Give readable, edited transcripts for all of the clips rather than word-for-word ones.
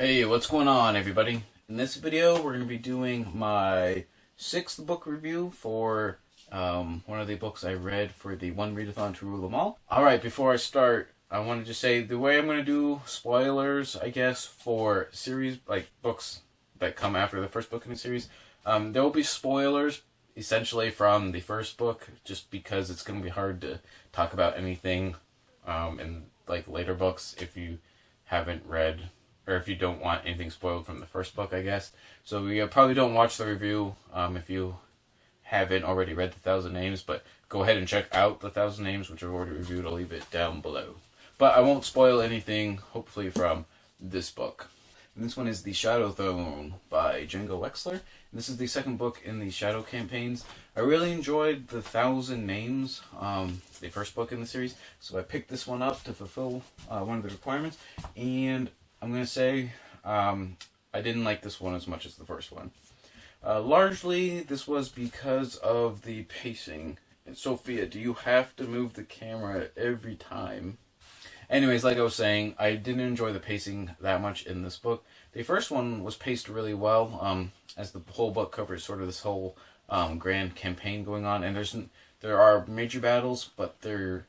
Hey, what's going on, everybody? In this video, we're going to be doing my 6th book review for one of the books I read for the One Readathon to Rule Them All. Alright, before I start, I want to just say the way I'm going to do spoilers, I guess, for series, like books that come after the first book in the series, there will be spoilers, essentially, from the first book, just because it's going to be hard to talk about anything in like later books if you haven't read, or if you don't want anything spoiled from the first book, I guess. So you probably don't watch the review if you haven't already read the 1,000 Names, but go ahead and check out the 1,000 Names, which I've already reviewed. I'll leave it down below. But I won't spoil anything, hopefully, from this book. And this one is The Shadow Throne by Django Wexler. And this is the second book in the Shadow campaigns. I really enjoyed the 1,000 Names, the first book in the series, so I picked this one up to fulfill one of the requirements. And I'm going to say I didn't like this one as much as the first one. Largely, this was because of the pacing. And Sophia, do you have to move the camera every time? Anyways, like I was saying, I didn't enjoy the pacing that much in this book. The first one was paced really well, as the whole book covers sort of this whole grand campaign going on. And there are major battles, but they're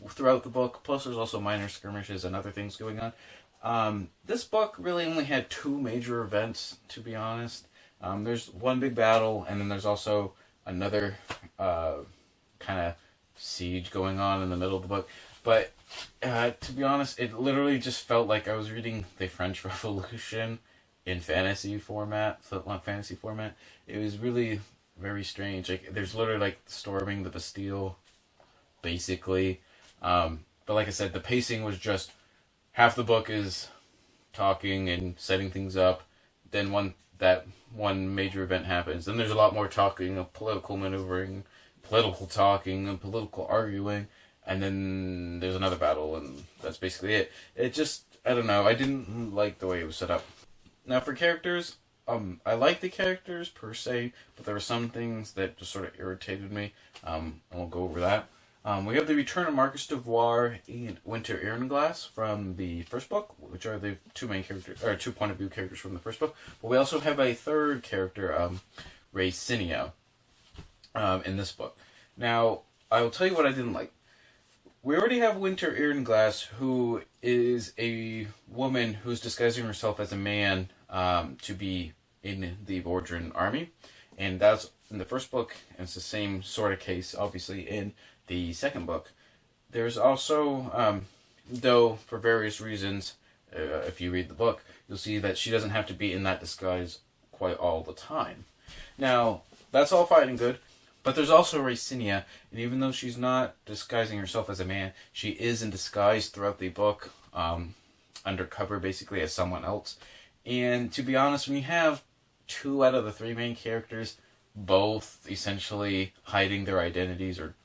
throughout the book. Plus, there's also minor skirmishes and other things going on. This book really only had 2 major events, to be honest. There's one big battle, and then there's also another kind of siege going on in the middle of the book. But to be honest, it literally just felt like I was reading the French Revolution in fantasy format, flintlock fantasy format. It was really very strange. Like, there's literally like storming the Bastille, basically. But like I said, the pacing was just half the book is talking and setting things up. Then that one major event happens. Then there's a lot more talking of political maneuvering, political talking, and political arguing. And then there's another battle, and that's basically it. It just, I don't know, I didn't like the way it was set up. Now for characters, I like the characters per se, but there were some things that just sort of irritated me, and we'll go over that. We have the return of Marcus Devoir and Winter Earnglass from the first book, which are the 2 main characters, or 2 point of view characters from the first book. But we also have a third character, Reicinia, in this book. Now, I will tell you what I didn't like. We already have Winter Earnglass, who is a woman who's disguising herself as a man to be in the Vordran army. And that's in the first book, and it's the same sort of case, obviously, in the second book. There's also, though for various reasons, if you read the book, you'll see that she doesn't have to be in that disguise quite all the time. Now, that's all fine and good. But there's also Reicinia, and even though she's not disguising herself as a man, she is in disguise throughout the book, undercover basically as someone else. And to be honest, when you have 2 out of the 3 main characters both essentially hiding their identities or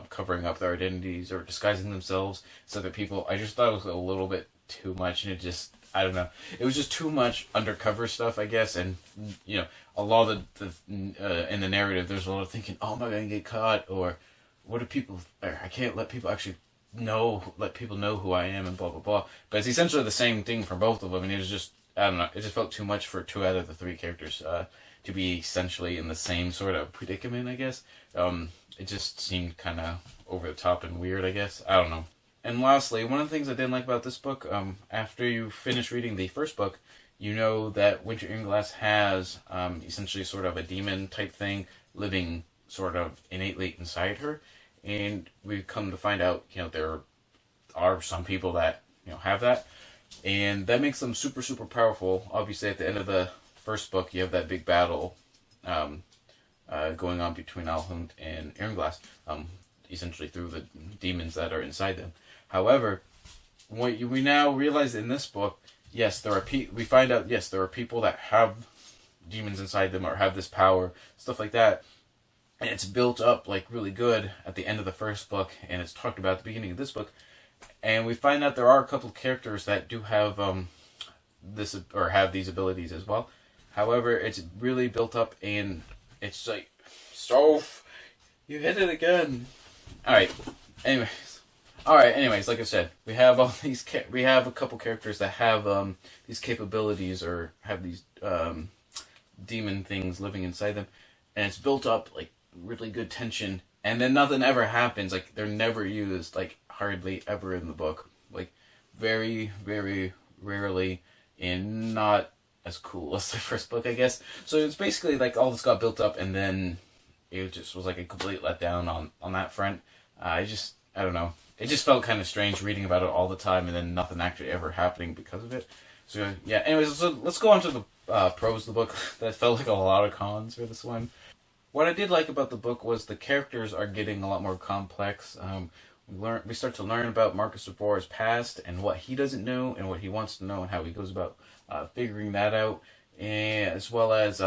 covering up their identities or disguising themselves so that people, I just thought it was a little bit too much, and it just, I don't know. It was just too much undercover stuff, I guess, and, you know, a lot of in the narrative, there's a lot of thinking, oh, am I going to get caught, or what do people, or I can't let people actually let people know who I am, and blah, blah, blah. But it's essentially the same thing for both of them, and it was just, I don't know, it just felt too much for 2 out of the 3 characters to be essentially in the same sort of predicament, I guess. It just seemed kind of over the top and weird, I guess. I don't know. And lastly, one of the things I didn't like about this book, after you finish reading the first book, you know that Winter Earnglass has essentially sort of a demon type thing living sort of innately inside her. And we've come to find out, you know, there are some people that, you know, have that. And that makes them super, super powerful. Obviously, at the end of the first book, you have that big battle going on between Alhund and Earnglass, essentially through the demons that are inside them. However, we now realize in this book, yes, we find out, yes, there are people that have demons inside them or have this power, stuff like that. And it's built up like really good at the end of the first book, and it's talked about at the beginning of this book. And we find out there are a couple of characters that do have this or have these abilities as well. However, it's really built up, and it's like, so you hit it again. All right. Anyways, All right. Anyways, like I said, we have all these. We have a couple characters that have these capabilities or have these demon things living inside them, and it's built up like really good tension, and then nothing ever happens. Like they're never used, like hardly ever in the book. Like very, very rarely, and not as cool as the first book, I guess. So it's basically like all this got built up, and then it just was like a complete letdown on that front. I don't know. It just felt kind of strange reading about it all the time, and then nothing actually ever happening because of it. So yeah. Anyways, so let's go on to the pros of the book. That felt like a lot of cons for this one. What I did like about the book was the characters are getting a lot more complex. We start to learn about Marcus Devore's past and what he doesn't know and what he wants to know and how he goes about figuring that out, and as well as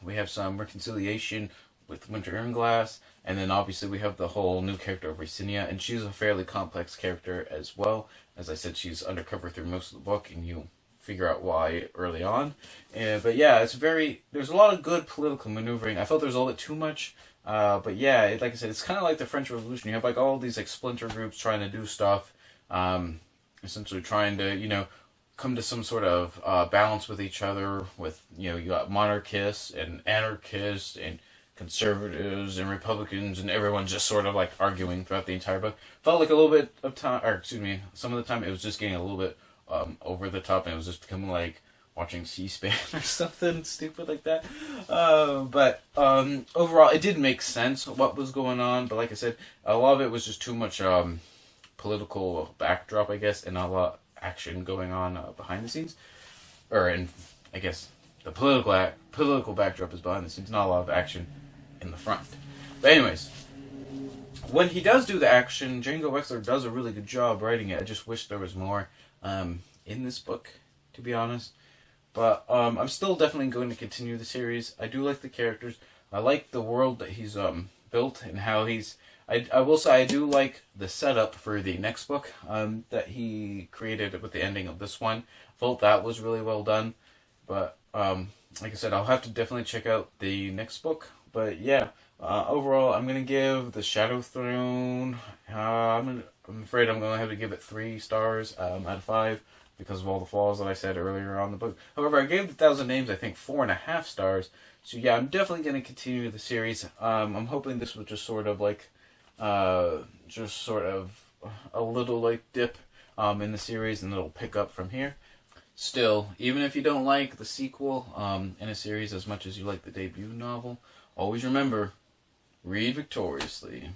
we have some reconciliation with Winter Irnglass, and then obviously we have the whole new character of Ricinia, and she's a fairly complex character as well. As I said, she's undercover through most of the book, and you figure out why early on. But yeah, there's a lot of good political maneuvering. I felt there was a little bit too much, but yeah, like I said, it's kind of like the French Revolution. You have like all these like splinter groups trying to do stuff, essentially trying to, come to some sort of balance with each other. With, you got monarchists and anarchists and conservatives and Republicans, and everyone's just sort of like arguing throughout the entire book. Felt like a little bit of time, or excuse me, some of the time it was just getting a little bit over the top, and it was just becoming like watching C-SPAN or something stupid like that. But overall, it did make sense what was going on. But like I said, a lot of it was just too much political backdrop, I guess, and not a lot of action going on behind the scenes. And I guess the political backdrop is behind the scenes, not a lot of action in the front. But anyways, when he does do the action, Django Wexler does a really good job writing it. I just wish there was more in this book, to be honest. But I'm still definitely going to continue the series. I do like the characters. I like the world that he's built and how he's... I will say I do like the setup for the next book that he created with the ending of this one. I felt that was really well done. But like I said, I'll have to definitely check out the next book. But yeah, overall, I'm going to give The Shadow Throne... I'm afraid I'm going to have to give it 3 stars out of 5. Because of all the flaws that I said earlier on the book. However, I gave The Thousand Names, I think, 4.5 stars. So yeah, I'm definitely going to continue the series. I'm hoping this was just sort of like, a little like dip in the series, and it'll pick up from here. Still, even if you don't like the sequel in a series as much as you like the debut novel, always remember, read victoriously.